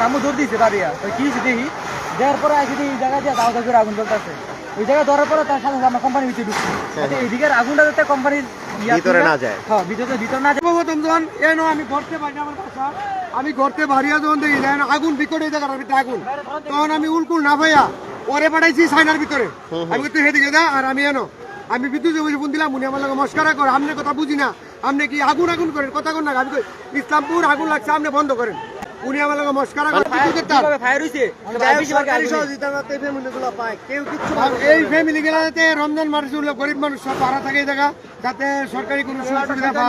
আম্মু জোর দিয়েছে বাড়িয়া কি দেখি দেওয়ার পরে আসি এই জায়গা দিয়ে দাও দাও করে আগুন জ্বলতেছে। ওই জায়গায় ধরার পরে তার সাথে আমরা কোম্পানির ভিতরে ঢুকছি, এইদিকের আগুনটা যাতে কোম্পানির ভিতরে না যায়। হ্যাঁ, ভিতরে না যায়। প্রথম যখন এনো আমি ঘরতে পারি আমার বাসা, আমি ঘরতে বাড়িয়া যখন দেখি আগুন বিকট এই জায়গার ভিতরে আগুন, তখন আমি উল্কুল না ভাইয়া পরে পাঠাইছি সাইনার ভিতরে। আমি তো হেদিকে যা আর আমি এনো আমি বিদ্যুৎ ফোন দিলাম, উনি আমার লগে মস্কারা করে, আপনি কথা বুঝি না, আপনি কি আগুন আগুন করেন কথা কন না। আমি ইসলামপুর আগুন লাগছে, আপনি বন্ধ করেন। উনি আমার লগে মস্কারা করে এই ফ্যামিলি গুলাতে রমজান মাস গরিব মানুষ সব ভাড়া থাকে এই জায়গা, যাতে সরকারি কোনো সুবিধা